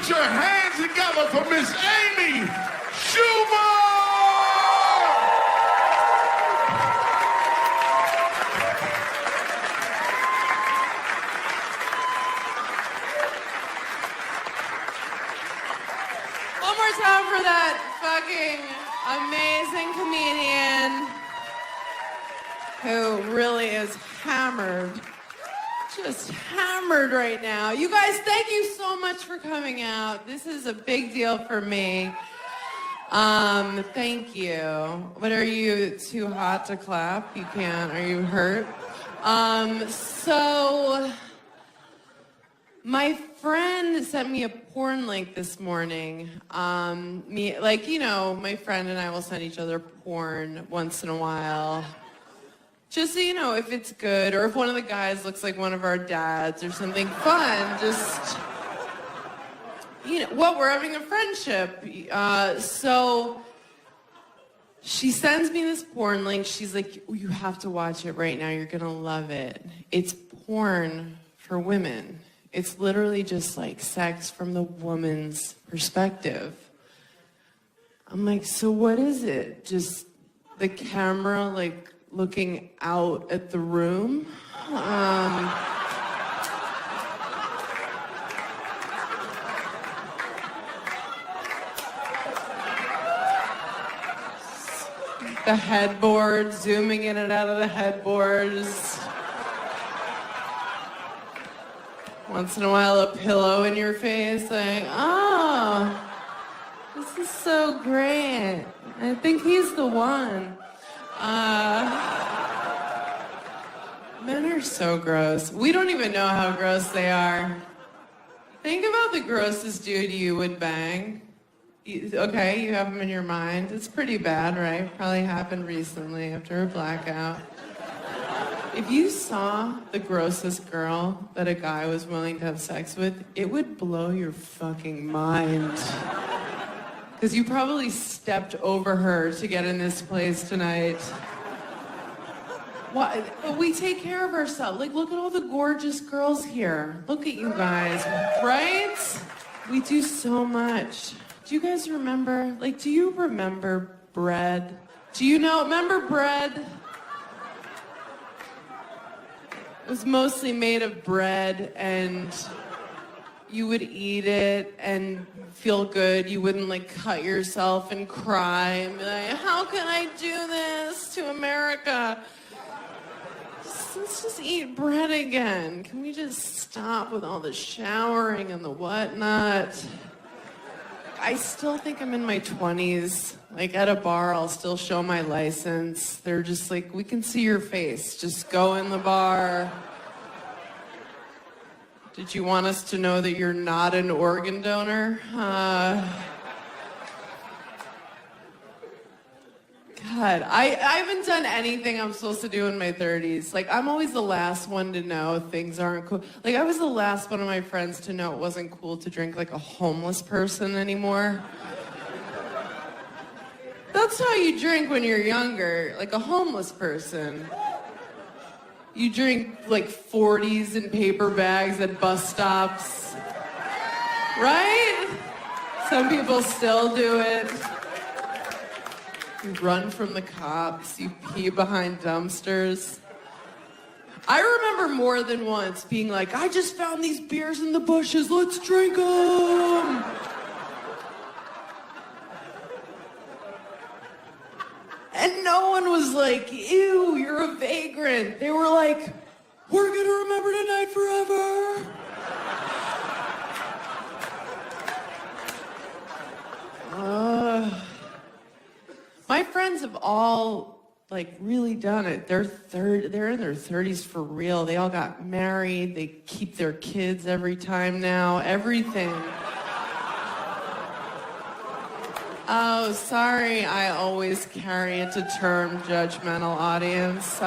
Put your hands together for Miss Amy Schumer! One more time for that fucking amazing comedian who really is hammered. Just hammered right now. You guys, thank you so much for coming out. This is a big deal for me. Thank you. What, are you too hot to clap? You can't. Are you hurt? So my friend sent me a porn link this morning. My friend and I will send each other porn once in a while. Just so you know, if it's good, or if one of the guys looks like one of our dads or something fun, just, we're having a friendship. So she sends me this porn link. She's like, you have to watch it right now. You're going to love it. It's porn for women. It's literally just like sex from the woman's perspective. I'm like, so what is it? Just the camera, like, looking out at the room. The headboard, zooming in and out of the headboards. Once in a while, a pillow in your face, like, oh, this is so great. I think he's the one. Men are so gross. We don't even know how gross they are. Think about the grossest dude you would bang. Okay, you have him in your mind. It's pretty bad, right? Probably happened recently after a blackout. If you saw the grossest girl that a guy was willing to have sex with, it would blow your fucking mind. Because you probably stepped over her to get in this place tonight. Why? We take care of ourselves. Like, look at all the gorgeous girls here. Look at you guys, right? We do so much. Do you guys remember, do you remember bread? Remember bread? It was mostly made of bread, and you would eat it and feel good. You wouldn't cut yourself and cry and be like, how can I do this to America? Let's just eat bread again. Can we just stop with all the showering and the whatnot? I still think I'm in my 20s. At a bar, I'll still show my license. They're just like, we can see your face. Just go in the bar. Did you want us to know that you're not an organ donor? God, I haven't done anything I'm supposed to do in my 30s. I'm always the last one to know things aren't cool. I was the last one of my friends to know it wasn't cool to drink like a homeless person anymore. That's how you drink when you're younger, like a homeless person. You drink 40s in paper bags at bus stops, right? Some people still do it. You run from the cops, you pee behind dumpsters. I remember more than once being like, I just found these beers in the bushes, let's drink them! And no one was like, ew, you're a vagrant. They were like, we're gonna remember tonight forever. My friends have all really done it. They're in their 30s for real. They all got married. They keep their kids every time now. Everything. Oh, sorry. I always carry it to term judgmental audience.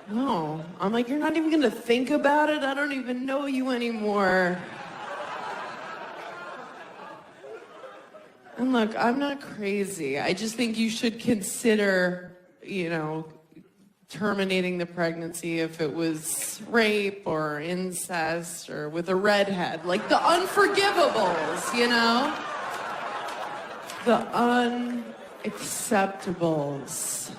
No. I'm like, you're not even gonna think about it? I don't even know you anymore. And look, I'm not crazy. I just think you should consider, terminating the pregnancy if it was rape or incest or with a redhead. Like the unforgivables, you know? The unacceptables.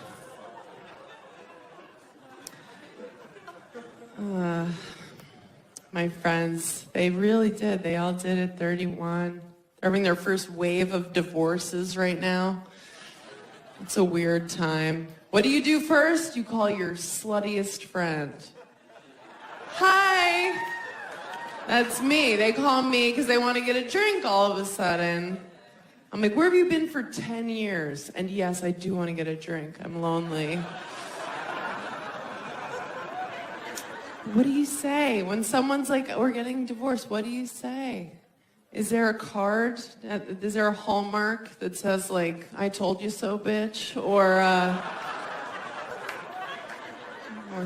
My friends, they really did. They all did at 31. They're having their first wave of divorces right now. It's a weird time. What do you do first? You call your sluttiest friend. Hi! That's me. They call me because they want to get a drink all of a sudden. I'm like, where have you been for 10 years? And yes, I do want to get a drink. I'm lonely. What do you say when someone's like, we're getting divorced? What do you say? Is there a card? Is there a hallmark that says like, I told you so, bitch? Or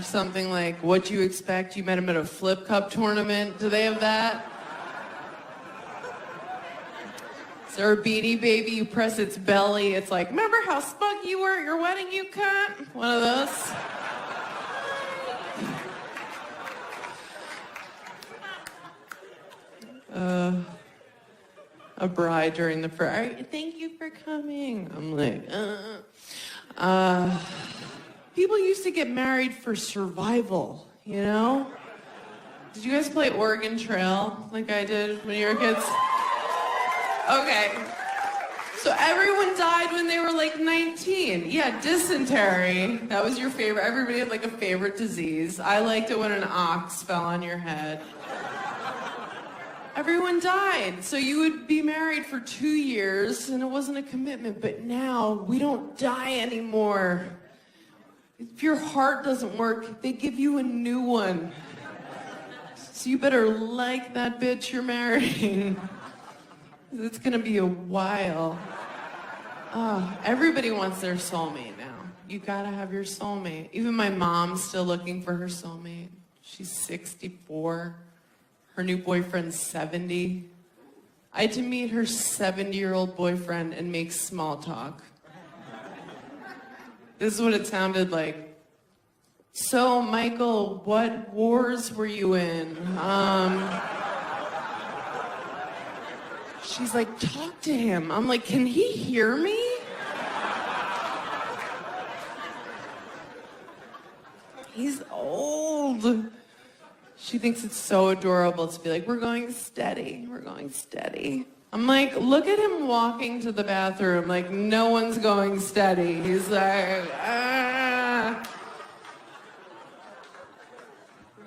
something like, what'd you expect? You met him at a flip cup tournament. Do they have that? Is there a Beanie Baby? You press its belly. It's like, remember how smug you were at your wedding, you cunt? One of those. A bride during the prayer. Thank you for coming. I'm like, people used to get married for survival, you know? Did you guys play Oregon Trail like I did when you were kids? Okay. So everyone died when they were like 19. Yeah, dysentery. That was your favorite. Everybody had like a favorite disease. I liked it when an ox fell on your head. Everyone died. So you would be married for 2 years and it wasn't a commitment. But now we don't die anymore. If your heart doesn't work, they give you a new one. So you better like that bitch you're marrying. It's gonna be a while. Everybody wants their soulmate now. You gotta have your soulmate. Even my mom's still looking for her soulmate. She's 64. Her new boyfriend's 70. I had to meet her 70-year-old boyfriend and make small talk. This is what it sounded like. So, Michael, what wars were you in? She's like, talk to him. I'm like, can he hear me? He's old. She thinks it's so adorable to be like, we're going steady, we're going steady. I'm like, look at him walking to the bathroom, like no one's going steady. He's like, ah.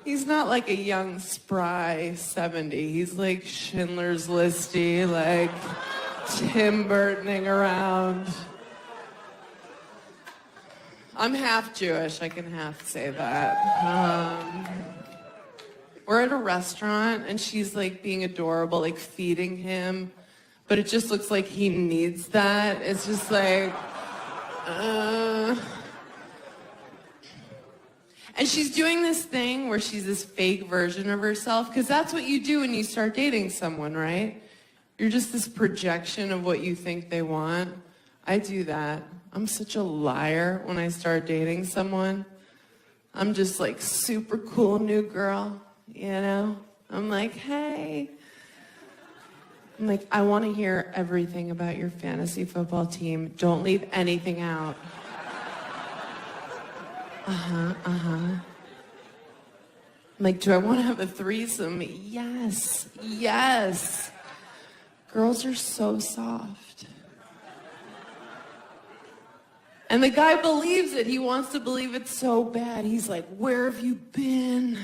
He's not like a young, spry 70. He's like Schindler's Listy, like Tim Burtoning around. I'm half Jewish, I can half say that. We're at a restaurant and she's like being adorable, like feeding him, but it just looks like he needs that. It's just like, And she's doing this thing where she's this fake version of herself, because that's what you do when you start dating someone, right? You're just this projection of what you think they want. I do that. I'm such a liar when I start dating someone. I'm just like super cool new girl, you know? I'm like, hey. I'm like, I want to hear everything about your fantasy football team. Don't leave anything out. I'm like, do I want to have a threesome? Yes, yes. Girls are so soft. And the guy believes it. He wants to believe it so bad. He's like, where have you been?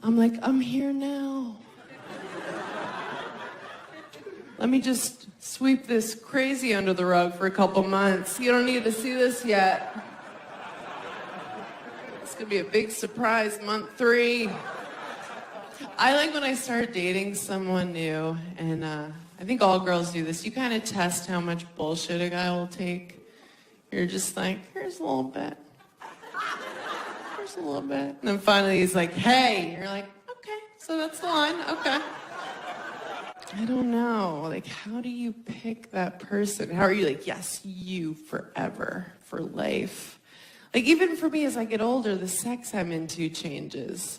I'm like, I'm here now. Let me just sweep this crazy under the rug for a couple months. You don't need to see this yet. It's gonna be a big surprise, month 3. I like when I start dating someone new, and I think all girls do this. You kind of test how much bullshit a guy will take. You're just like, here's a little bit. Here's a little bit. And then finally he's like, hey. You're like, okay, so that's the line, okay. I don't know, like, how do you pick that person? How are you like, yes, you forever, for life? Like, even for me, as I get older, the sex I'm into changes.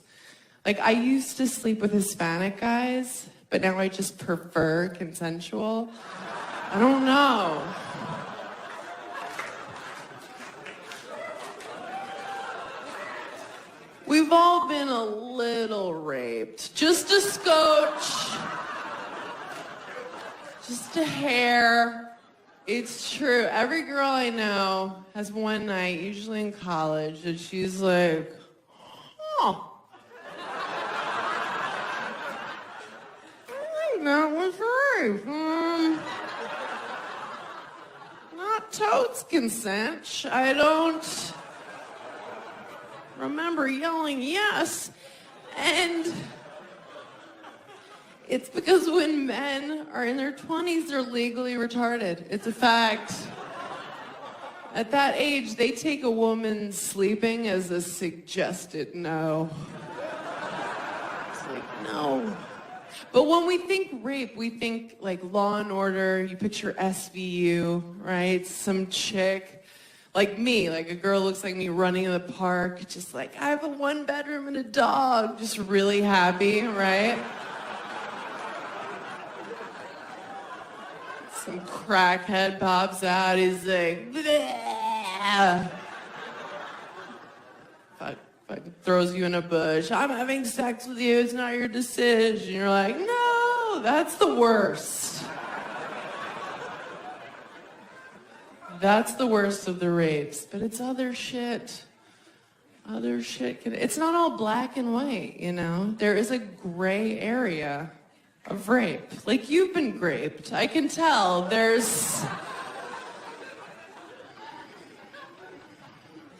Like, I used to sleep with Hispanic guys, but now I just prefer consensual. I don't know. We've all been a little raped. Just a scotch. Just a hair. It's true. Every girl I know has one night, usually in college, and she's like, oh. I think that was rape. Not totes consent. I don't remember yelling yes. And it's because when men are in their 20s, they're legally retarded. It's a fact. At that age, they take a woman sleeping as a suggested no. It's like, no. But when we think rape, we think like Law and Order. You picture SVU, right? Some chick like me, like a girl looks like me running in the park, just like, I have a 1-bedroom and a dog, just really happy, right? Some crackhead pops out, he's like, bleh. Fucking throws you in a bush. I'm having sex with you, it's not your decision. You're like, no, that's the worst. That's the worst of the rapes, but it's other shit. Other shit. It's not all black and white, you know? There is a gray area of rape. Like, you've been raped. I can tell.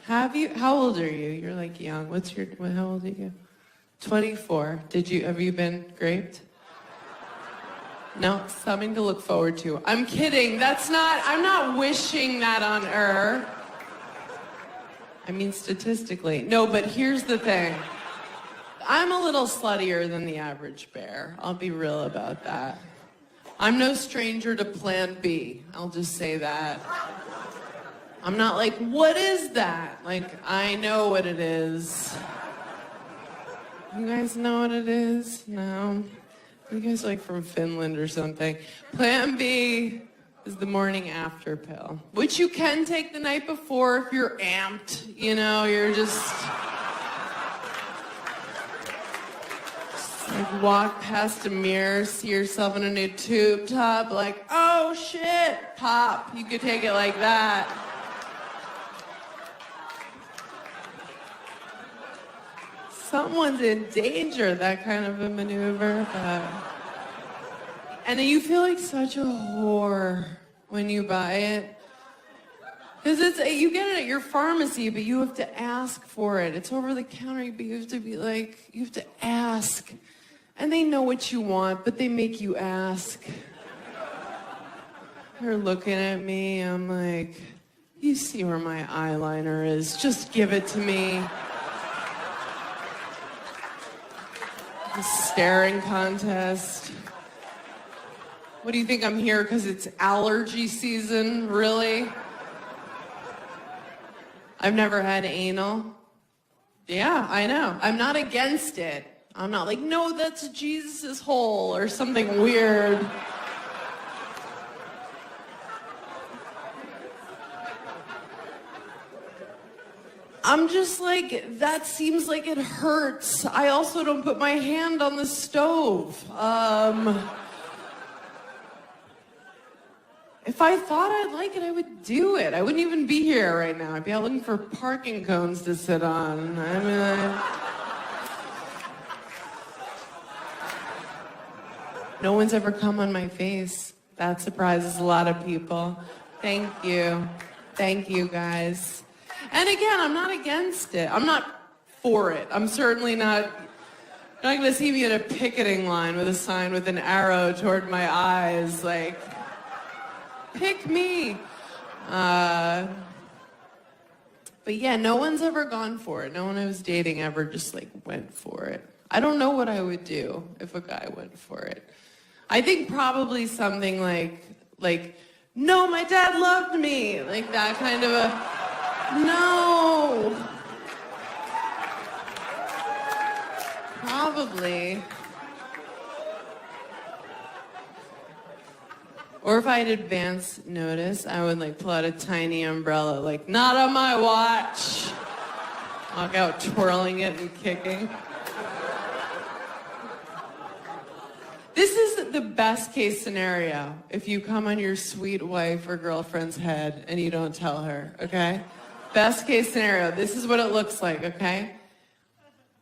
Have you? How old are you? You're like young. How old are you? 24. Have you been raped? No, something to look forward to. I'm kidding. I'm not wishing that on her. I mean, statistically. No, but here's the thing. I'm a little sluttier than the average bear. I'll be real about that. I'm no stranger to Plan B. I'll just say that. I'm not like, what is that? Like, I know what it is. You guys know what it is? No? You guys are like from Finland or something. Plan B is the morning after pill, which you can take the night before if you're amped, you know, you're just like walk past a mirror, see yourself in a new tube top, like, oh shit, pop. You could take it like that. Someone's in danger, that kind of a maneuver. And then you feel like such a whore when you buy it. Because you get it at your pharmacy, but you have to ask for it. It's over the counter, but you have to be like, you have to ask. And they know what you want, but they make you ask. They're looking at me, I'm like, you see where my eyeliner is, just give it to me. The staring contest. What do you think, I'm here because it's allergy season? Really? I've never had anal. Yeah, I know. I'm not against it. I'm not like, no, that's Jesus' hole or something weird. I'm just like, that seems like it hurts. I also don't put my hand on the stove. If I thought I'd like it, I would do it. I wouldn't even be here right now. I'd be out looking for parking cones to sit on. I mean, no one's ever come on my face. That surprises a lot of people. Thank you. Thank you, guys. And again, I'm not against it. I'm not for it. I'm certainly not. You're not going to see me in a picketing line with a sign with an arrow toward my eyes, like, pick me. But yeah, no one's ever gone for it. No one I was dating ever just like went for it. I don't know what I would do if a guy went for it. I think probably something like, no, my dad loved me. Like that kind of a... No. Probably. Or if I had advance notice, I would like pull out a tiny umbrella, like, not on my watch. Walk out twirling it and kicking. This is the best case scenario if you come on your sweet wife or girlfriend's head and you don't tell her, okay? Best case scenario, this is what it looks like, okay?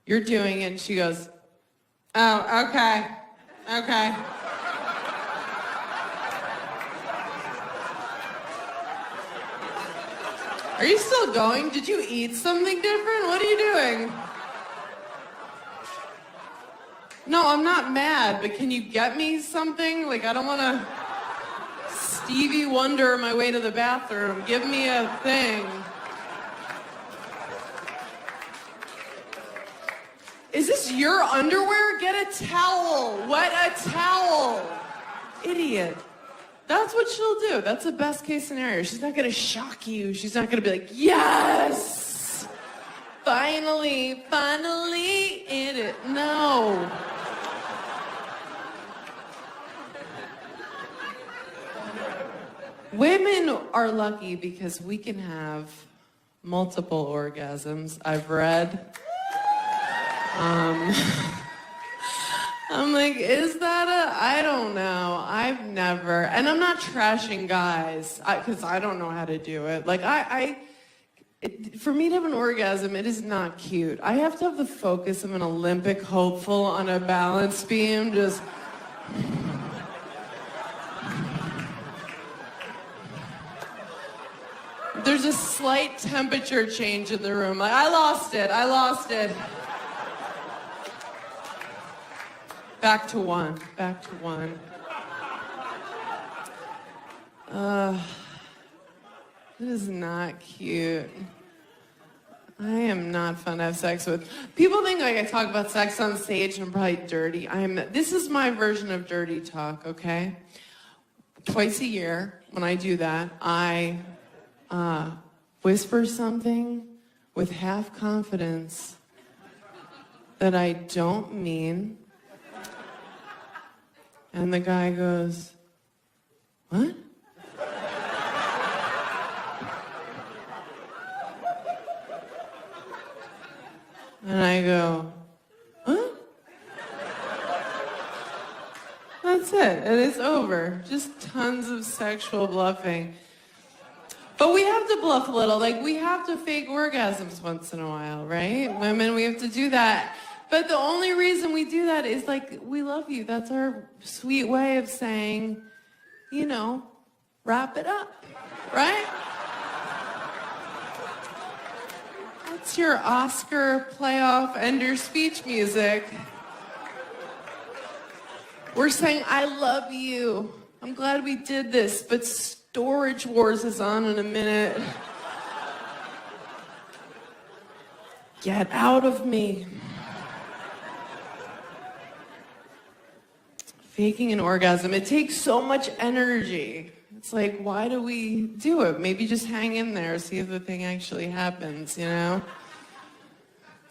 You're doing it and she goes, oh, okay, okay. Are you still going? Did you eat something different? What are you doing? No, I'm not mad, but can you get me something? Like, I don't want to Stevie Wonder my way to the bathroom. Give me a thing. Is this your underwear? Get a towel. Wet a towel. Idiot. That's what she'll do. That's the best case scenario. She's not going to shock you. She's not going to be like, yes! Finally in it. No. Women are lucky because we can have multiple orgasms. I've read. I'm like, is that I don't know. I've never, and I'm not trashing guys, because I don't know how to do it. Like, for me to have an orgasm, it is not cute. I have to have the focus of an Olympic hopeful on a balance beam, just. There's a slight temperature change in the room. Like, I lost it. Back to one. It is not cute. I am not fun to have sex with. People think like I talk about sex on stage and I'm probably dirty. This is my version of dirty talk, okay? Twice a year, when I do that, I whisper something with half confidence that I don't mean. And the guy goes, what? And I go, what? That's it, and it's over. Just tons of sexual bluffing. But we have to bluff a little, like we have to fake orgasms once in a while, right? Women, we have to do that. But the only reason we do that is like, we love you. That's our sweet way of saying, you know, wrap it up, right? That's your Oscar playoff ender speech music. We're saying, I love you. I'm glad we did this, but Storage Wars is on in a minute. Get out of me. Faking an orgasm, it takes so much energy. It's like, why do we do it? Maybe just hang in there, see if the thing actually happens, you know?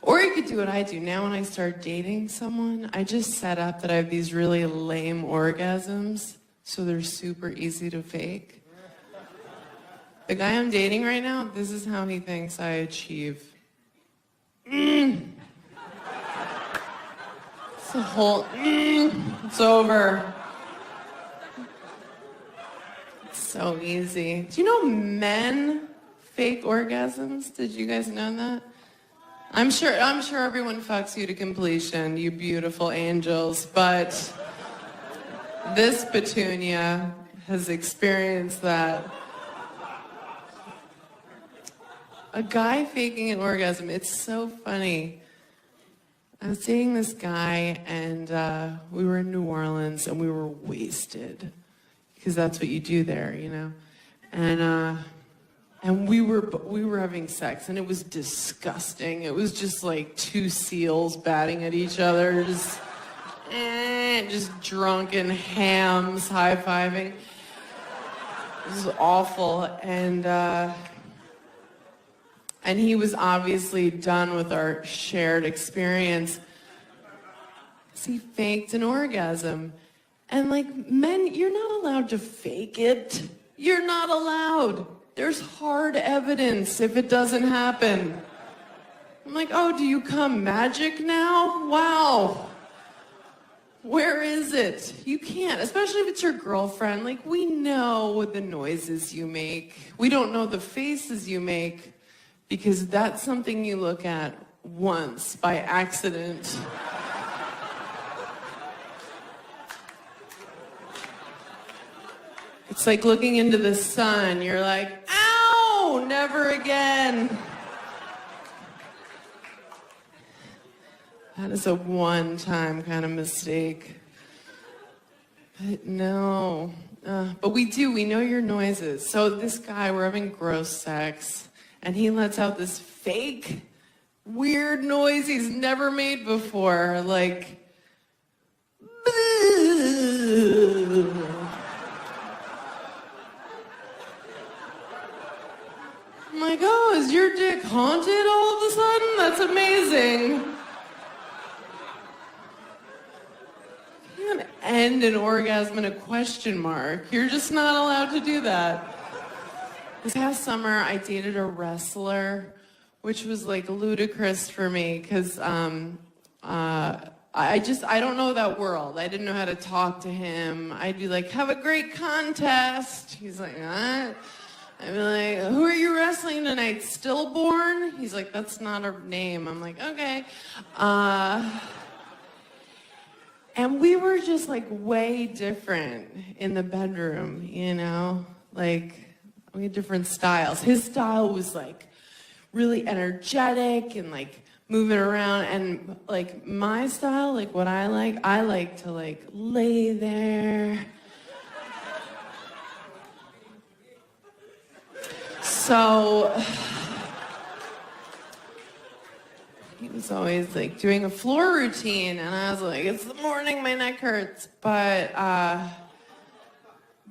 Or you could do what I do. Now when I start dating someone, I just set up that I have these really lame orgasms, so they're super easy to fake. The guy I'm dating right now, this is how he thinks I achieve. It's a whole, it's over. It's so easy. Do you know men fake orgasms? Did you guys know that? I'm sure everyone fucks you to completion, you beautiful angels, but this Petunia has experienced that. A guy faking an orgasm, it's so funny. I was dating this guy and we were in New Orleans and we were wasted because that's what you do there, you know? And we were having sex and it was disgusting. It was just like two seals batting at each other, just drunken hams high-fiving. It was awful. And And he was obviously done with our shared experience. So he faked an orgasm. And like, men, you're not allowed to fake it. You're not allowed. There's hard evidence if it doesn't happen. I'm like, oh, do you come magic now? Wow. Where is it? You can't, especially if it's your girlfriend. Like, we know the noises you make. We don't know the faces you make because that's something you look at once by accident. It's like looking into the sun. You're like, ow, never again. That is a one-time kind of mistake. But no. But we know your noises. So this guy, we're having gross sex, and he lets out this fake, weird noise he's never made before. Like, I'm like, oh, is your dick haunted all of a sudden? That's amazing. You can't end an orgasm in a question mark. You're just not allowed to do that. This past summer, I dated a wrestler, which was like ludicrous for me because I don't know that world. I didn't know how to talk to him. I'd be like, have a great contest. He's like, what? I'd be like, who are you wrestling tonight? Stillborn? He's like, that's not a name. I'm like, okay. And we were just like way different in the bedroom, you know? Like, we had different styles. His style was like really energetic and like moving around, and like my style, like what I like to like lay there. So he was always like doing a floor routine, and I was like, it's the morning, my neck hurts. But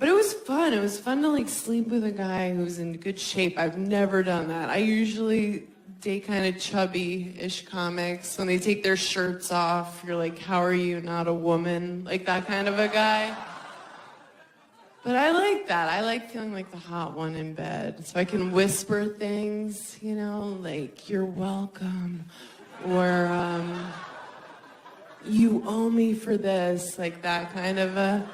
it was fun. It was fun to like sleep with a guy who's in good shape. I've never done that. I usually date kind of chubby-ish comics. When they take their shirts off, you're like, how are you not a woman? Like that kind of a guy. But I like that. I like feeling like the hot one in bed. So I can whisper things, you know, like, you're welcome. Or, you owe me for this. Like that kind of a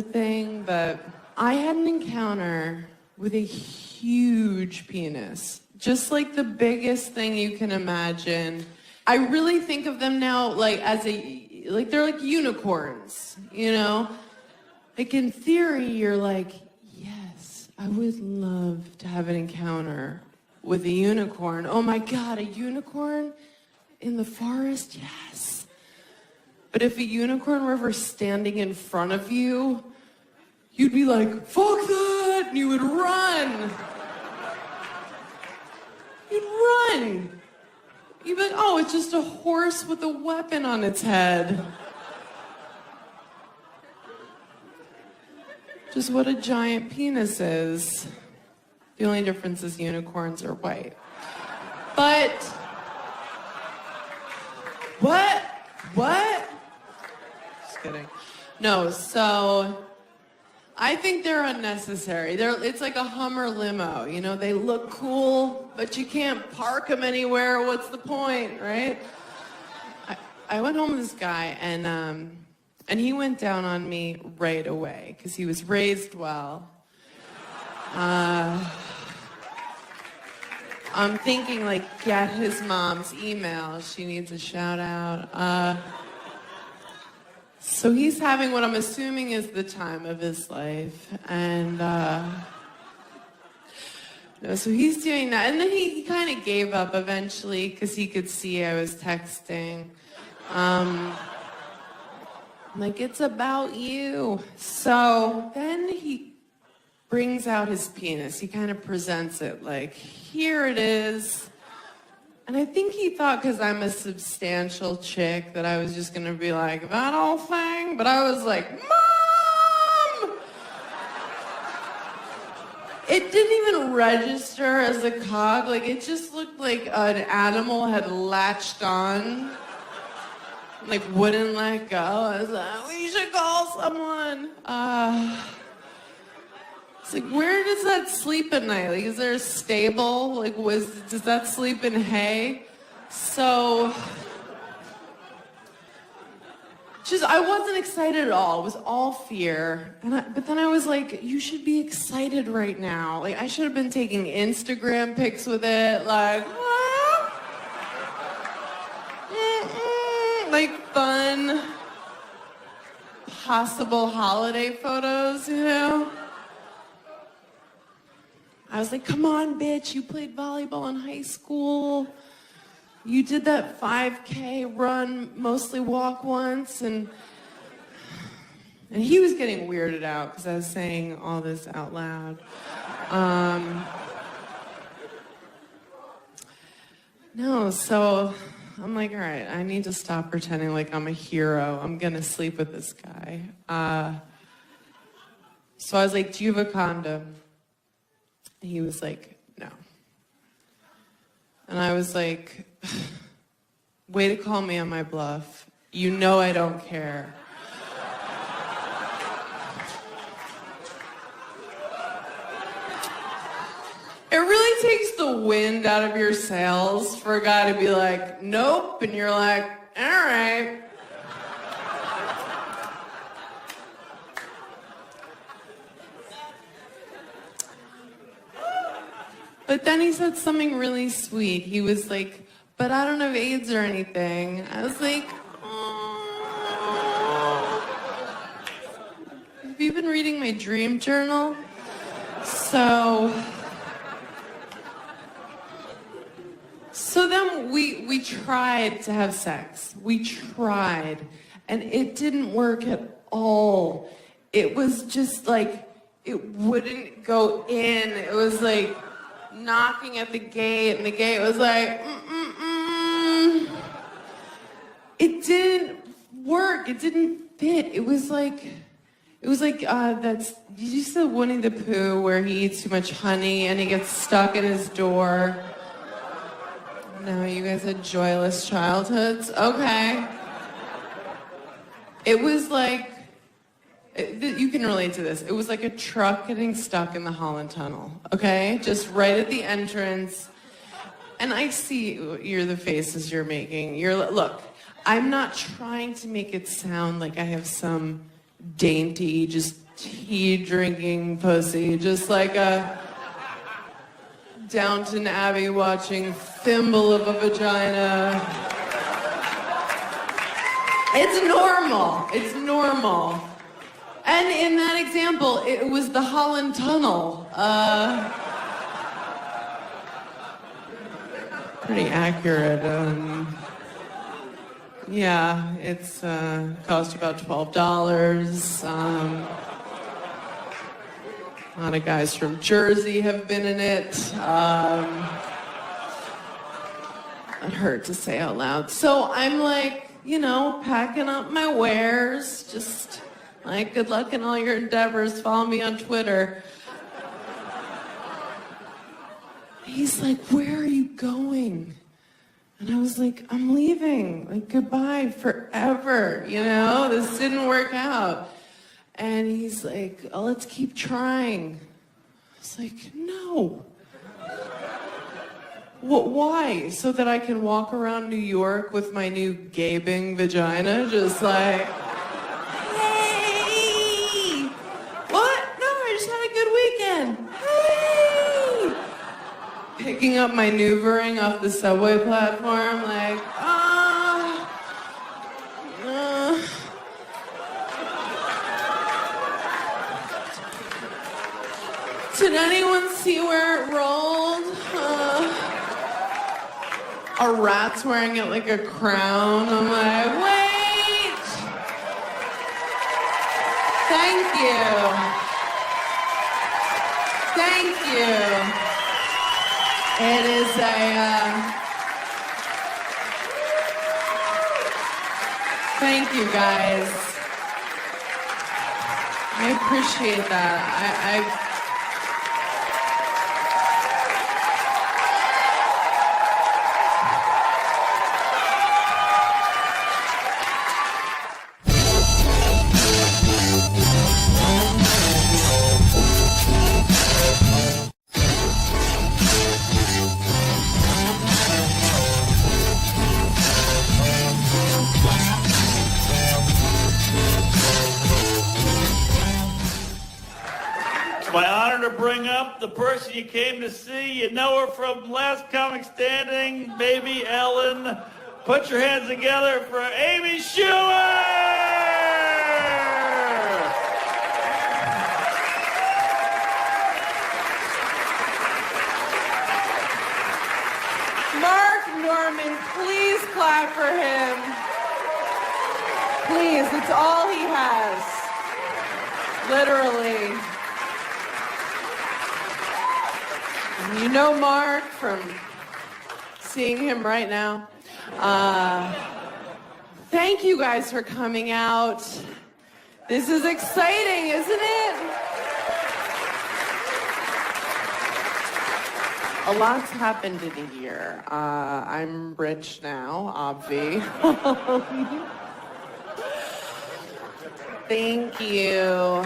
thing. But I had an encounter with a huge penis. Just like the biggest thing you can imagine. I really think of them now like they're like unicorns, you know? Like in theory, you're like, yes, I would love to have an encounter with a unicorn. Oh my God, a unicorn in the forest? Yes. But if a unicorn were ever standing in front of you, you'd be like, fuck that, and you would run. You'd run. You'd be like, oh, it's just a horse with a weapon on its head. Just what a giant penis is. The only difference is unicorns are white. But, what? Just kidding. No, so, I think they're unnecessary. It's like a Hummer limo, you know? They look cool, but you can't park them anywhere. What's the point, right? I went home with this guy, and he went down on me right away because he was raised well. I'm thinking, like, get his mom's email. She needs a shout out. So he's having what I'm assuming is the time of his life. And, no, so he's doing that. And then he kind of gave up eventually because he could see I was texting. Like, it's about you. So then he brings out his penis. He kind of presents it like, here it is. And I think he thought because I'm a substantial chick that I was just going to be like, that old thing? But I was like, Mom! It didn't even register as a cog. Like, it just looked like an animal had latched on. Like, wouldn't let go. I was like, we should call someone. It's like, where does that sleep at night? Like, is there a stable? Like, does that sleep in hay? So, I wasn't excited at all. It was all fear. But then I was like, you should be excited right now. Like, I should have been taking Instagram pics with it. Like, like fun, possible holiday photos, you know? I was like, come on, bitch, you played volleyball in high school. You did that 5K run, mostly walk once, and he was getting weirded out because I was saying all this out loud. No, so I'm like, all right, I need to stop pretending like I'm a hero. I'm gonna sleep with this guy. So I was like, do you have a condom? And he was like, no. And I was like, way to call me on my bluff. You know I don't care. It really takes the wind out of your sails for a guy to be like, nope, and you're like, all right. But then he said something really sweet. He was like, but I don't have AIDS or anything. I was like, oh. Have you been reading my dream journal? So then we tried to have sex. We tried. And it didn't work at all. It was just like, it wouldn't go in. It was like knocking at the gate, and the gate was like, It didn't work. It didn't fit. It was like did you see Winnie the Pooh where he eats too much honey and he gets stuck in his door? No, you guys had joyless childhoods? Okay. It was like, you can relate to this. It was like a truck getting stuck in the Holland Tunnel, okay? Just right at the entrance. And I see the faces you're making. Look, I'm not trying to make it sound like I have some dainty, just tea-drinking pussy, just like a Downton Abbey watching thimble of a vagina. It's normal. It's normal. And in that example, it was the Holland Tunnel. Pretty accurate. Yeah, it's cost about $12. A lot of guys from Jersey have been in it. It hurt to say out loud. So I'm like, packing up my wares, just like, good luck in all your endeavors. Follow me on Twitter. He's like, where are you going? And I was like, I'm leaving. Like, goodbye forever. This didn't work out. And he's like, oh, let's keep trying. I was like, no. Why? So that I can walk around New York with my new gaping vagina, just like, hey! What? No, I just had a good weekend. Hey! Picking up my Noovering off the subway platform, like, Did anyone see where it rolled? A rat's wearing it like a crown. I'm like, wait! Thank you. Thank you. It is thank you, guys. I appreciate that. It's my honor to bring up the person you came to see. You know her from Last Comic Standing, Baby Ellen. Put your hands together for Amy Schumer! Mark Norman, please clap for him. Please, it's all he has. Literally. You know Mark from seeing him right now. Thank you guys for coming out. This is exciting, isn't it? A lot's happened in a year. I'm rich now, obvi. Thank you.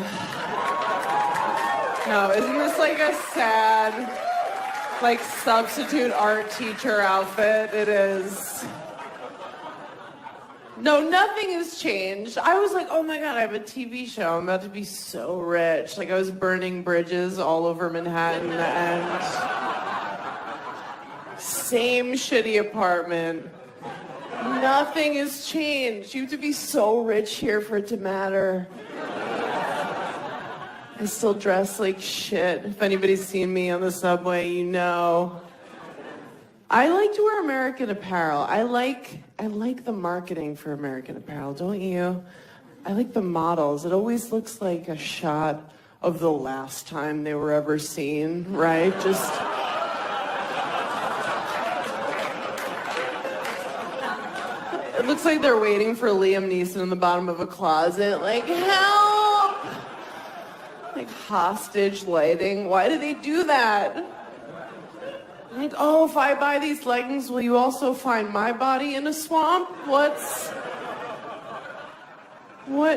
No, isn't this like a sad, like, substitute art teacher outfit? It is. No, nothing has changed. I was like, oh my God, I have a TV show. I'm about to be so rich. Like, I was burning bridges all over Manhattan, and same shitty apartment. Nothing has changed. You have to be so rich here for it to matter. I still dress like shit. If anybody's seen me on the subway, you know. I like to wear American Apparel. I like the marketing for American Apparel, don't you? I like the models. It always looks like a shot of the last time they were ever seen, right? Just... It looks like they're waiting for Liam Neeson in the bottom of a closet, like, help! Like hostage lighting. Why do they do that? Like, oh, if I buy these leggings, will you also find my body in a swamp? What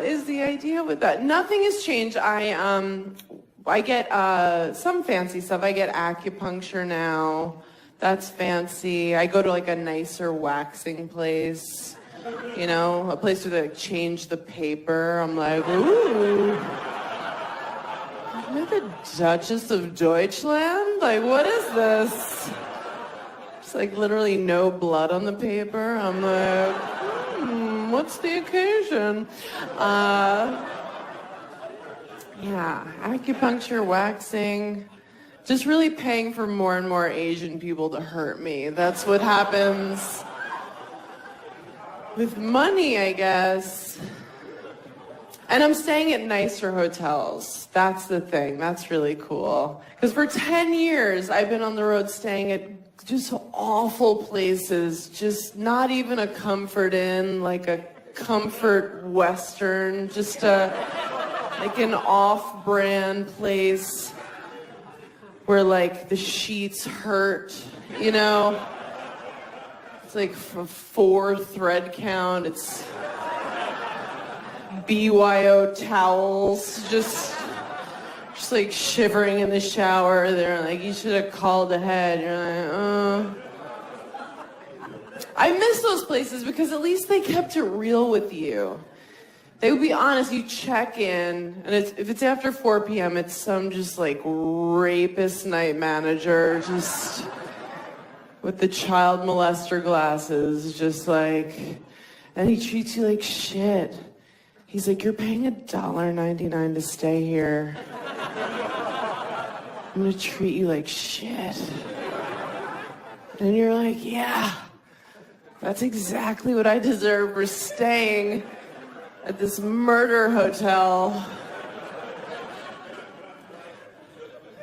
is the idea with that? Nothing has changed. I get some fancy stuff. I get acupuncture now. That's fancy. I go to like a nicer waxing place. You know, a place where they like, change the paper. I'm like, ooh. Am I the Duchess of Deutschland? Like, what is this? It's like literally no blood on the paper. I'm like, what's the occasion? Yeah, acupuncture, waxing, just really paying for more and more Asian people to hurt me. That's what happens with money, I guess. And I'm staying at nicer hotels. That's the thing. That's really cool. Because for 10 years, I've been on the road staying at just awful places. Just not even a Comfort Inn, like a Comfort Western, just like an off-brand place where like the sheets hurt, you know? It's like a 4 thread count. It's BYO towels, just like shivering in the shower. They're like, you should have called ahead. You're like, I miss those places because at least they kept it real with you. They would be honest. You check in, and if it's after 4 p.m., it's some just like rapist night manager, just with the child molester glasses, just like, and he treats you like shit. He's like, you're paying $1.99 to stay here. I'm gonna treat you like shit. And you're like, yeah, that's exactly what I deserve for staying at this murder hotel.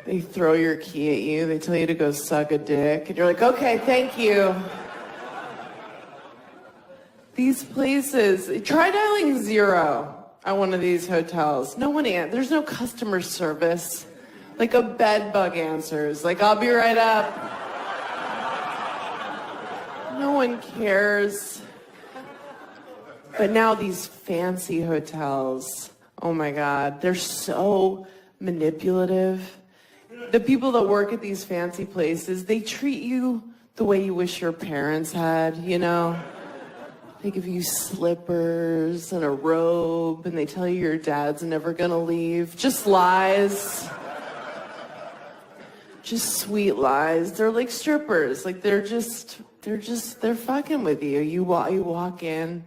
They throw your key at you. They tell you to go suck a dick. And you're like, okay, thank you. These places, try dialing 0 at one of these hotels. No one there's no customer service. Like a bed bug answers. Like, I'll be right up. No one cares. But now these fancy hotels, oh my God, they're so manipulative. The people that work at these fancy places, they treat you the way you wish your parents had, you know? They give you slippers and a robe, and they tell you your dad's never gonna leave. Just lies. just sweet lies. They're like strippers. Like they're fucking with you. You walk in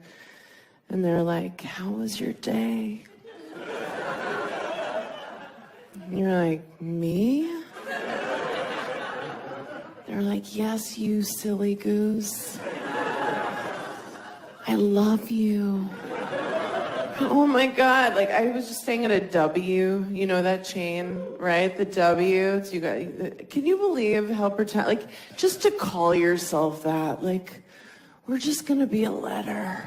and they're like, how was your day? And you're like, me? They're like, yes, you silly goose. I love you. Oh my God, like I was just staying at a W, you know that chain, right? The W, so can you believe how like, just to call yourself that, like, we're just gonna be a letter.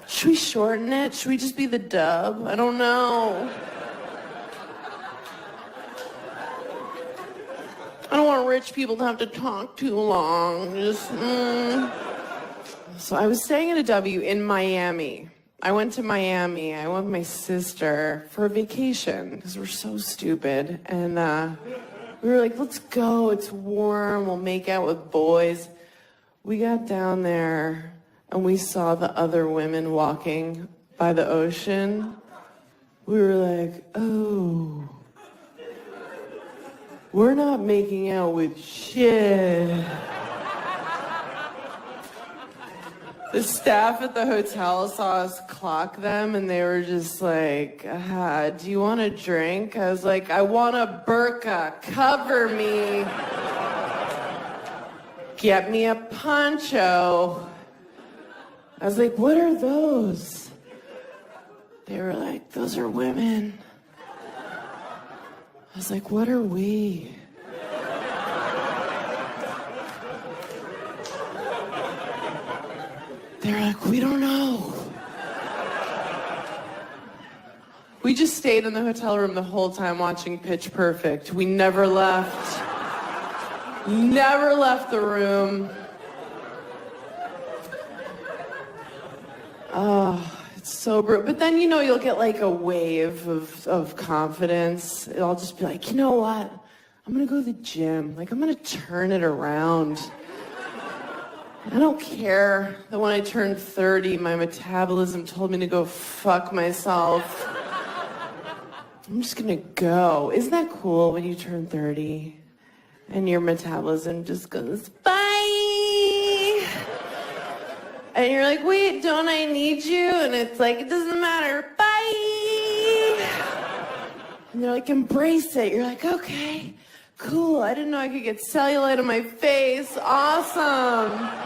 Should we shorten it? Should we just be the Dub? I don't know. I don't want rich people to have to talk too long. So I was staying at a W in Miami. I went to Miami. I went with my sister for a vacation because we're so stupid. And we were like, let's go. It's warm. We'll make out with boys. We got down there and we saw the other women walking by the ocean. We were like, oh, we're not making out with shit. The staff at the hotel saw us clock them and they were just like, do you want a drink? I was like, I want a burqa, cover me. Get me a poncho. I was like, what are those? They were like, those are women. I was like, what are we? They're like, we don't know. We just stayed in the hotel room the whole time watching Pitch Perfect. We never left. Never left the room. Oh, it's so brutal. But then, you'll get like a wave of confidence. I'll just be like, you know what? I'm gonna go to the gym. Like, I'm gonna turn it around. I don't care that when I turned 30, my metabolism told me to go fuck myself. I'm just gonna go. Isn't that cool when you turn 30 and your metabolism just goes, bye? And you're like, wait, don't I need you? And it's like, it doesn't matter, bye. And they're like, embrace it. You're like, okay, cool. I didn't know I could get cellulite on my face. Awesome.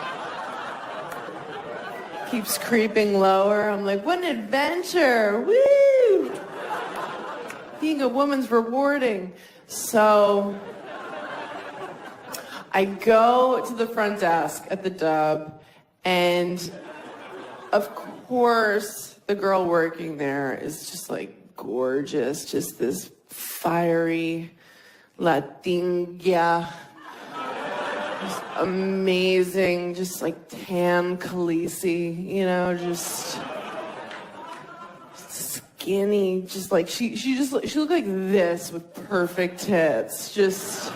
Keeps creeping lower. I'm like, what an adventure. Woo! Being a woman's rewarding. So I go to the front desk at the Dub, and of course the girl working there is just like gorgeous, just this fiery Latina, just amazing, just like tan Khaleesi, just skinny, just like she looked like this with perfect tits. Just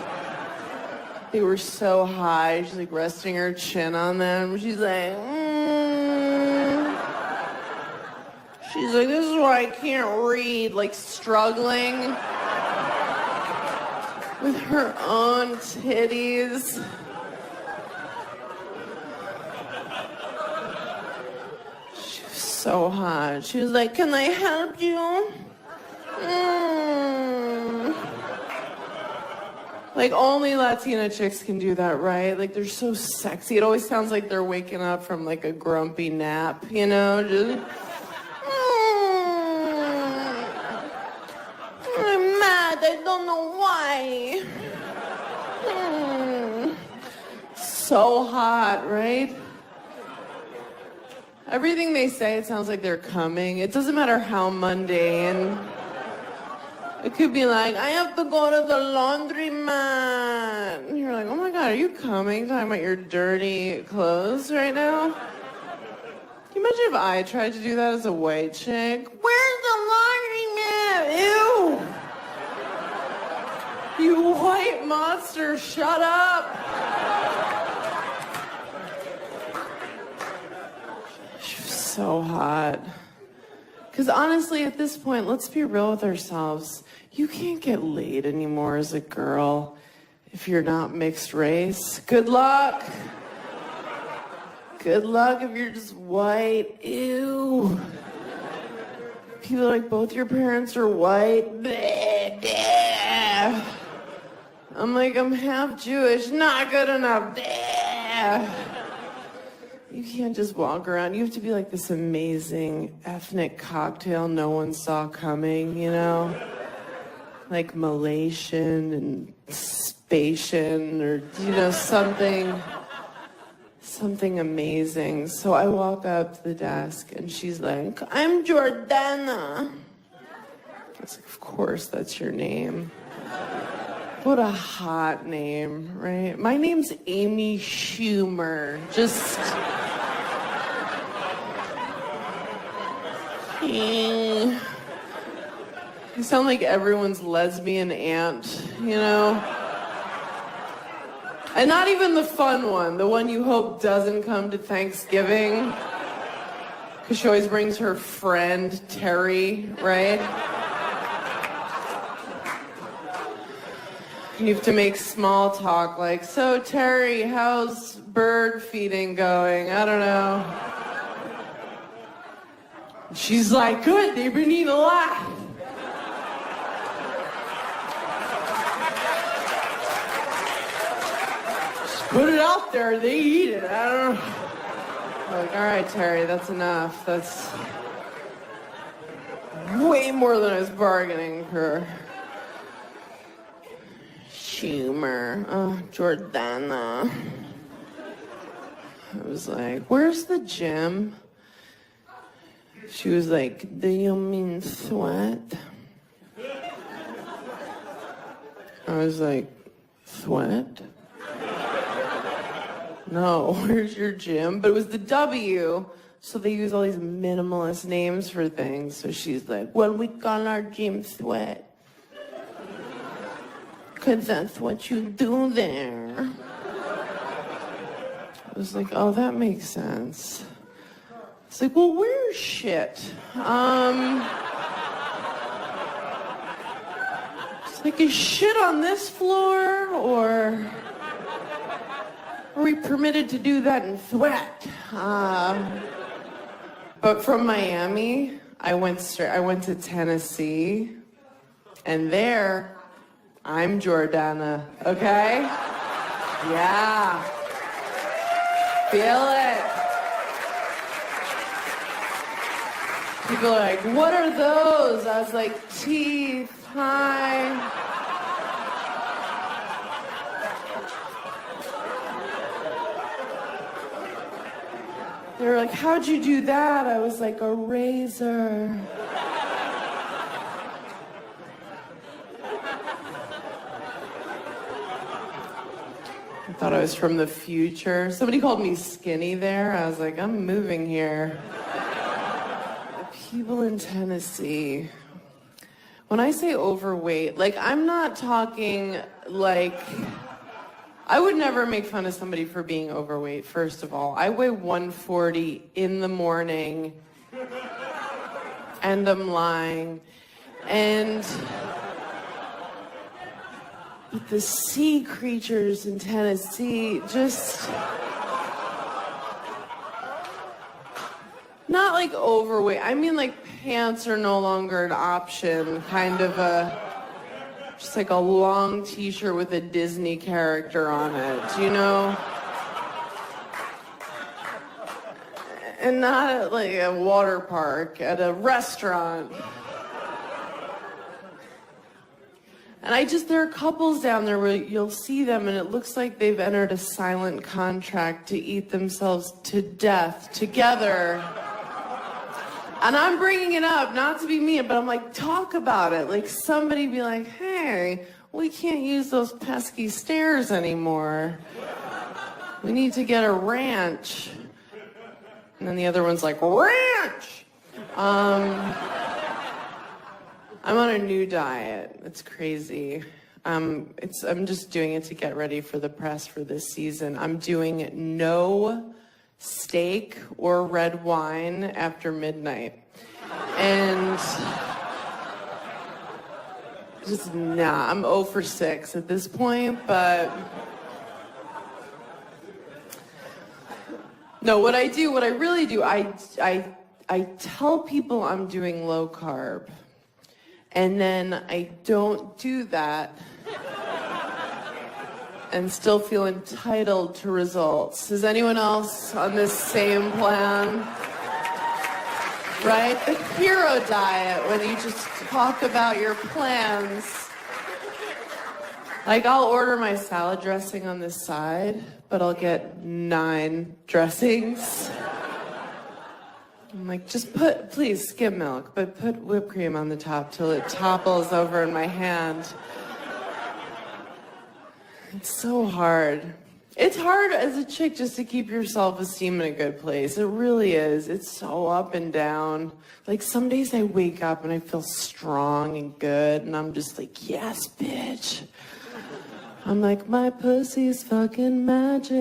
they were so high. She's like resting her chin on them. She's like, She's like, this is why I can't read. Like struggling with her own titties. She was so hot. She was like, can I help you? Like, only Latina chicks can do that, right? Like, they're so sexy. It always sounds like they're waking up from, like, a grumpy nap, Just, I'm mad. I don't know why. So hot, right? Everything they say, it sounds like they're coming. It doesn't matter how mundane. It could be like, I have to go to the laundromat. And you're like, oh my God, are you coming? Talking about your dirty clothes right now? Can you imagine if I tried to do that as a white chick? Where's the laundromat? Ew! You white monster, shut up! She was so hot. Because honestly, at this point, let's be real with ourselves. You can't get laid anymore as a girl if you're not mixed race. Good luck. Good luck if you're just white. Ew. People are like, both your parents are white. I'm like, I'm half Jewish. Not good enough. You can't just walk around. You have to be like this amazing ethnic cocktail no one saw coming, you know? Like Malaysian and Spatian or, you know, something amazing. So I walk up to the desk and she's like, I'm Jordana. I was like, of course that's your name. What a hot name, right? My name's Amy Schumer. Just... You sound like everyone's lesbian aunt, you know? And not even the fun one, the one you hope doesn't come to Thanksgiving. Because she always brings her friend, Terry, right? And you have to make small talk like, so Terry, how's bird feeding going? I don't know. She's like, good, they've been eating a lot. Just put it out there, they eat it, I don't know. I'm like, all right, Terry, that's enough. That's way more than I was bargaining for. Schumer, Jordana. I was like, where's the gym? She was like, do you mean sweat? I was like, sweat? No, where's your gym? But it was the W, so they use all these minimalist names for things. So she's like, well, we call our gym sweat. Because that's what you do there. I was like, oh, that makes sense. It's like, well, where's shit? It's like, is shit on this floor, or are we permitted to do that in sweat? But from Miami, I went to Tennessee, and there, I'm Jordana, okay? Yeah. Feel it. People are like, what are those? I was like, teeth, hi. They were like, how'd you do that? I was like, a razor. I thought I was from the future. Somebody called me skinny there. I was like, I'm moving here. People in Tennessee. When I say overweight, like, I'm not talking like... I would never make fun of somebody for being overweight, first of all. I weigh 140 in the morning, and I'm lying. And the sea creatures in Tennessee just... Not like overweight. I mean, like, pants are no longer an option. Kind of just like a long t-shirt with a Disney character on it, you know? And not at like a water park, at a restaurant. And there are couples down there where you'll see them and it looks like they've entered a silent contract to eat themselves to death together. And I'm bringing it up, not to be mean, but I'm like, talk about it. Like, somebody be like, hey, we can't use those pesky stairs anymore. We need to get a ranch. And then the other one's like, ranch! I'm on a new diet. It's crazy. I'm just doing it to get ready for the press for this season. I'm doing no steak or red wine after midnight. And just, nah, I'm 0 for 6 at this point, but no, what I really do, I tell people I'm doing low carb, and then I don't do that and still feel entitled to results. Is anyone else on this same plan? Right? The hero diet, when you just talk about your plans. Like, I'll order my salad dressing on this side, but I'll get 9 dressings. I'm like, just please skim milk, but put whipped cream on the top till it topples over in my hand. It's so hard. It's hard as a chick just to keep your self-esteem in a good place. It really is. It's so up and down. Like, some days I wake up and I feel strong and good, and I'm just like, yes, bitch. I'm like, my pussy's fucking magic.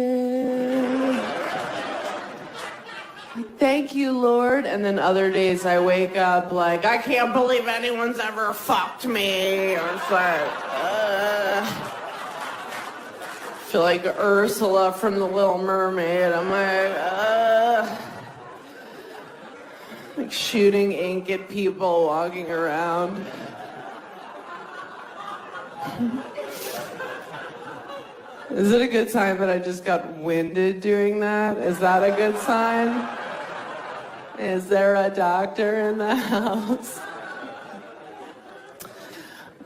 Like, thank you, Lord. And then other days I wake up like, I can't believe anyone's ever fucked me. Or it's like, feel like Ursula from The Little Mermaid. I'm like shooting ink at people walking around. Is it a good sign that I just got winded doing that? Is that a good sign? Is there a doctor in the house?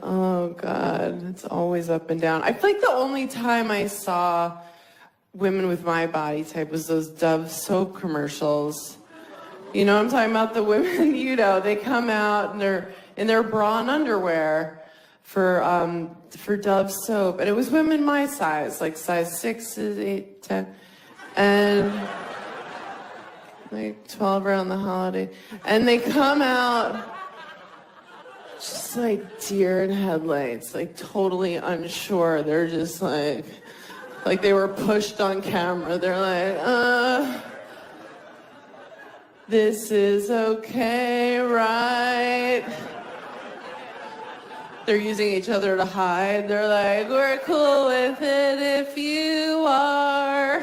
Oh, God, it's always up and down. I feel like the only time I saw women with my body type was those Dove soap commercials. You know what I'm talking about? The women, you know, they come out and they're in their bra and underwear for Dove soap. And it was women my size, like size 6, 8, 10, and like 12 around the holiday. And they come out just like deer in headlights, like totally unsure. They're just like they were pushed on camera. They're like, this is okay, right? They're using each other to hide. They're like, we're cool with it if you are.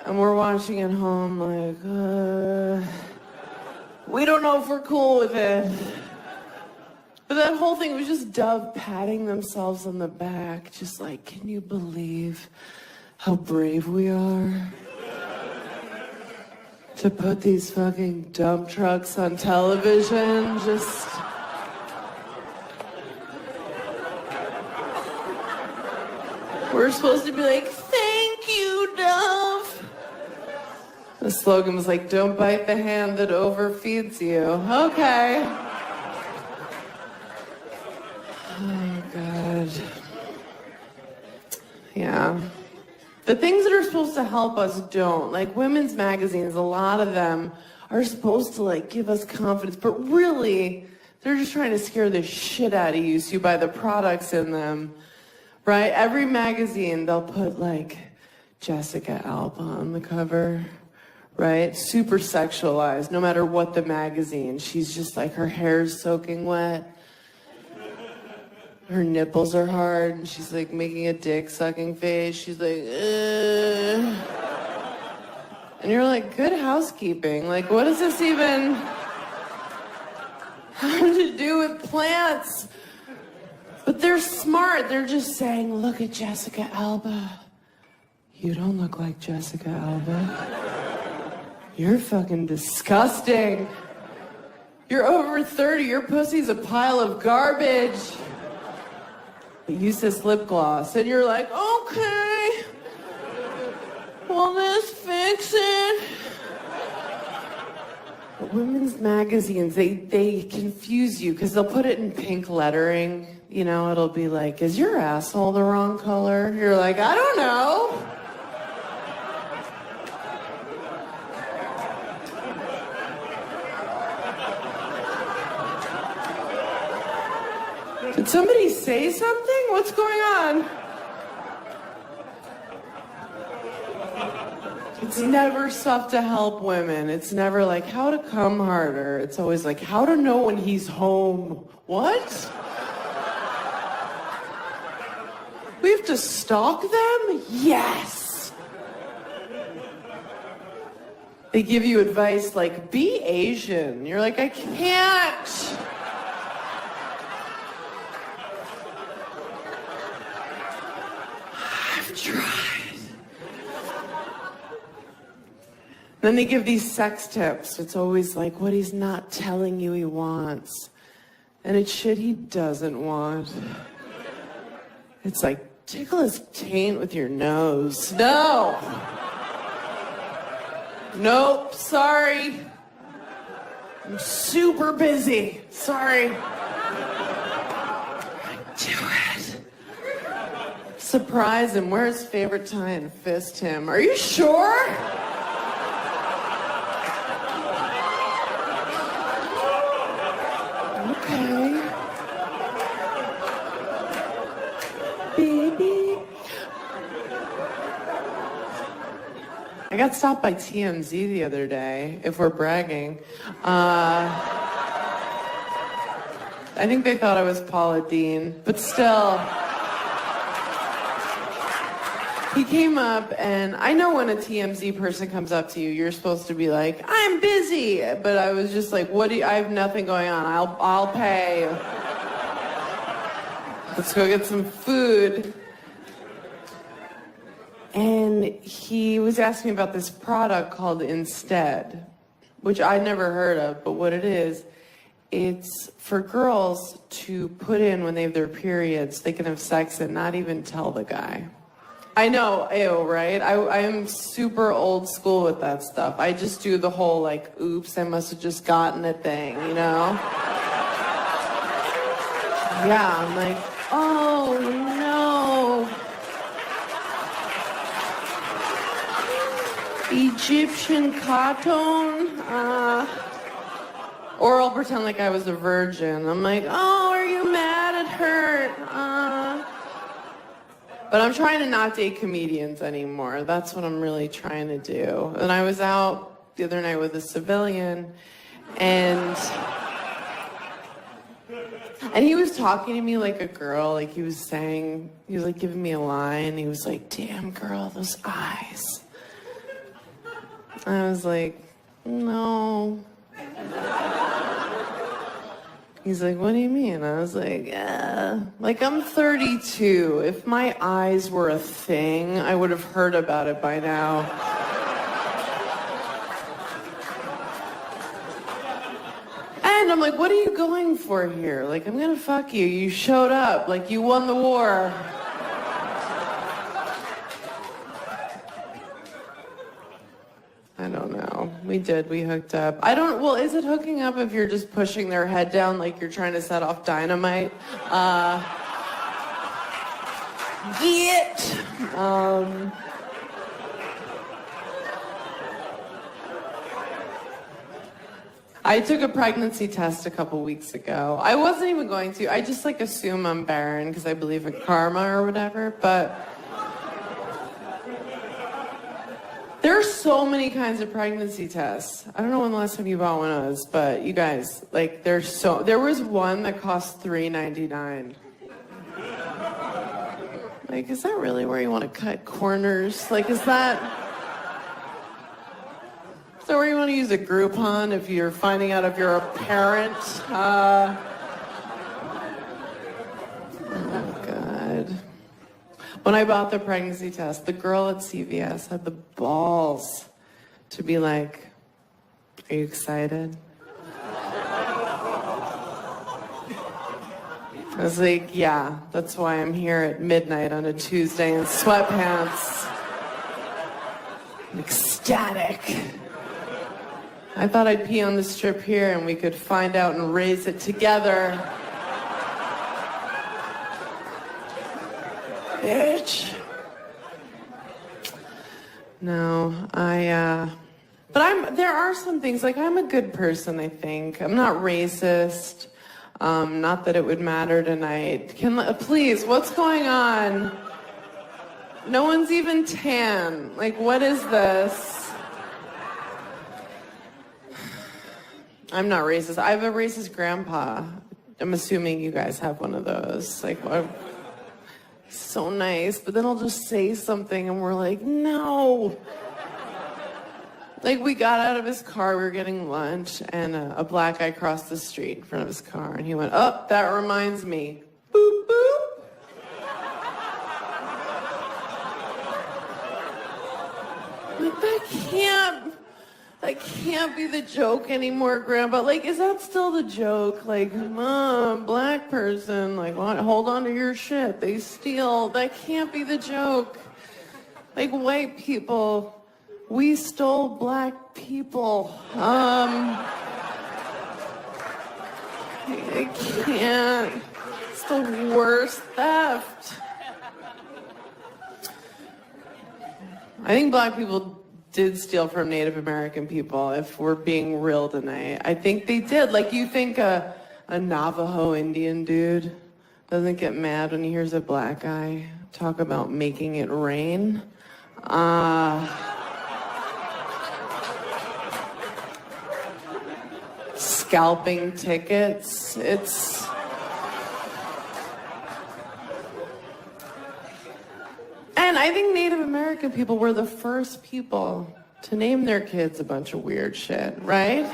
And we're watching at home like, we don't know if we're cool with it. But that whole thing was just Dove patting themselves on the back, just like, can you believe how brave we are to put these fucking dump trucks on television? Just... we're supposed to be like, thank you, Dove. The slogan was like, don't bite the hand that overfeeds you. Okay. Oh, God. Yeah. The things that are supposed to help us don't. Like women's magazines, a lot of them are supposed to like give us confidence, but really, they're just trying to scare the shit out of you so you buy the products in them. Right? Every magazine, they'll put like Jessica Alba on the cover. Right? Super sexualized, no matter what the magazine. She's just like, her hair's soaking wet. Her nipples are hard, and she's like making a dick-sucking face. She's like, ugh. And you're like, good housekeeping. Like, what does this even have to do with plants? But they're smart. They're just saying, look at Jessica Alba. You don't look like Jessica Alba. You're fucking disgusting. You're over 30. Your pussy's a pile of garbage. Use this lip gloss. And you're like, okay. Will this fix it? But women's magazines, they confuse you because they'll put it in pink lettering. You know, it'll be like, is your asshole the wrong color? You're like, I don't know. Did somebody say something? What's going on? It's never stuff to help women. It's never like how to come harder. It's always like how to know when he's home. What? We have to stalk them? Yes. They give you advice like, be Asian. You're like, I can't. I've tried. Then they give these sex tips. It's always like what he's not telling you he wants. And it's shit he doesn't want. It's like, tickle his taint with your nose. No! Nope, sorry. I'm super busy. Sorry. Do it. Surprise him. Where's his favorite time? Fist him. Are you sure? Okay. Baby. I got stopped by TMZ the other day, if we're bragging. I think they thought I was Paula Deen, but still. He came up, and I know when a TMZ person comes up to you, you're supposed to be like, I'm busy. But I was just like, I have nothing going on. I'll pay. Let's go get some food. And he was asking me about this product called Instead, which I'd never heard of, but what it is, it's for girls to put in when they have their periods. They can have sex and not even tell the guy. I know, ew, right? I'm super old school with that stuff. I just do the whole, like, oops, I must have just gotten it thing, you know? Yeah, I'm like, oh, no. Egyptian cotton? Or I'll pretend like I was a virgin. I'm like, oh, are you mad? It hurt. But I'm trying to not date comedians anymore. That's what I'm really trying to do. And I was out the other night with a civilian, and he was talking to me like a girl. Like he was like giving me a line. He was like, damn girl, those eyes. I was like, no. He's like, what do you mean? I was like, yeah. Like, I'm 32. If my eyes were a thing, I would have heard about it by now. And I'm like, what are you going for here? Like, I'm gonna fuck you. You showed up. Like, you won the war. I don't know. We hooked up. Well, is it hooking up if you're just pushing their head down like you're trying to set off dynamite? Get! I took a pregnancy test a couple weeks ago. I wasn't even going to. I just like assume I'm barren because I believe in karma or whatever, but there are so many kinds of pregnancy tests. I don't know when the last time you bought one was, but you guys, like, there was one that cost $3.99. Like, is that really where you want to cut corners? Like, is that where you want to use a Groupon if you're finding out if you're a parent? Oh, God. When I bought the pregnancy test, the girl at CVS had the balls to be like, are you excited? I was like, yeah, that's why I'm here at midnight on a Tuesday in sweatpants. I'm ecstatic. I thought I'd pee on the strip here and we could find out and raise it together. Bitch. No, but there are some things, like I'm a good person, I think. I'm not racist. Not that it would matter tonight. Please, what's going on? No one's even tan. Like, what is this? I'm not racist. I have a racist grandpa. I'm assuming you guys have one of those. Like, so nice, but then I'll just say something and we're like, no. Like, we got out of his car, we were getting lunch, and a black guy crossed the street in front of his car, and he went, oh, that reminds me. Boop, boop. Like, that can't be the joke anymore, Grandpa. Like, is that still the joke? Like, Mom, black person, like, hold on to your shit. They steal. That can't be the joke. Like, white people, we stole black people. I can't. It's the worst theft. I think black people did steal from Native American people, if we're being real tonight. I think they did. Like, you think a Navajo Indian dude doesn't get mad when he hears a black guy talk about making it rain? Scalping tickets. And I think Native American people were the first people to name their kids a bunch of weird shit, right?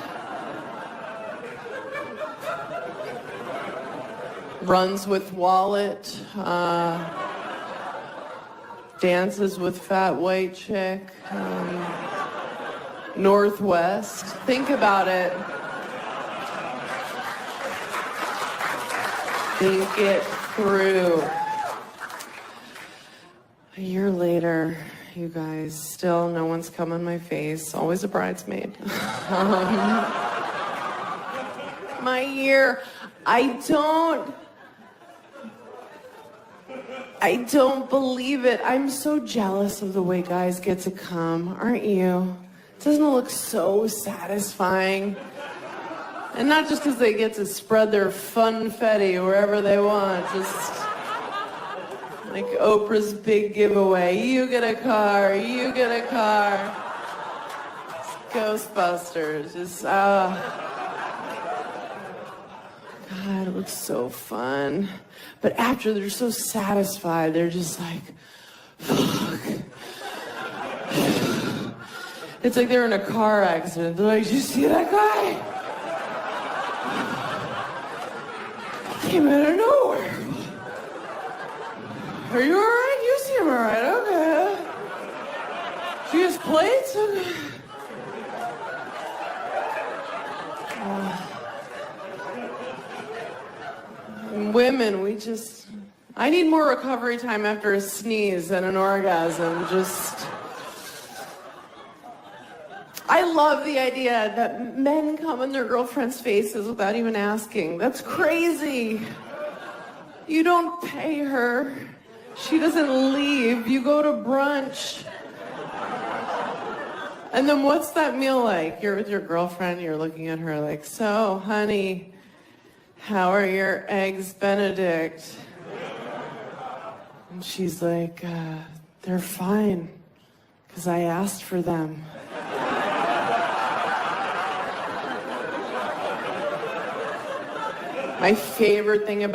Runs with wallet, dances with fat white chick, Northwest. Think about it. Think it through. A year later, you guys, still no one's come in my face. Always a bridesmaid. My year, I don't believe it. I'm so jealous of the way guys get to come, aren't you? Doesn't it look so satisfying? And not just because they get to spread their funfetti wherever they want, just like Oprah's big giveaway. You get a car, you get a car. It's Ghostbusters. Just, God, it looks so fun. But after they're so satisfied, they're just like, fuck. It's like they're in a car accident. They're like, did you see that guy? He came out of nowhere. Are you alright? You seem alright, okay. She has plates? Okay. Women, I need more recovery time after a sneeze and an orgasm. I love the idea that men come in their girlfriends' faces without even asking. That's crazy. You don't pay her. She doesn't leave. You go to brunch. And then what's that meal like? You're with your girlfriend, you're looking at her like, so, honey, how are your eggs Benedict? And she's like, they're fine, because I asked for them. My favorite thing about